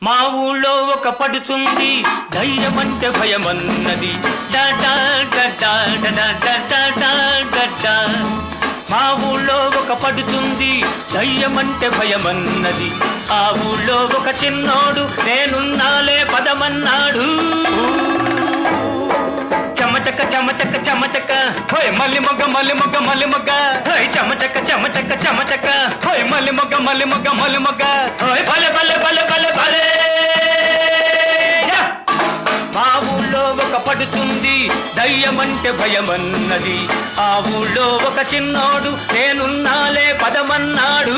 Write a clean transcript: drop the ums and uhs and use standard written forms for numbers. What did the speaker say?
మా ఊళ్ళో ఒక పడుతుంది ధైర్యమంటే భయమన్నది మా ఊళ్ళో ఒక పడుతుంది ధైర్యమంటే భయమన్నది ఆ ఊళ్ళో ఒక చిన్నోడు నేనున్నాలే పదమన్నాడు చమచక చమచక చమచక హోయ్ మల్లి మొగ్గ మల్లి మొగ్గ మల్లి మొగ్గ హోయ్ చమచక చమచక చమచక హోయ్ మల్లి మొగ్గ మల్లి మొగ్గ మల్లి మొగ్గ హోయ్ భలే భలే భలే భలే భలే మా ఊళ్ళో ఒక పడుతుంది దయ్యమంటే భయమన్నది ఆ ఊళ్ళో ఒక చిన్నోడు నేనున్నాలే పదమన్నాడు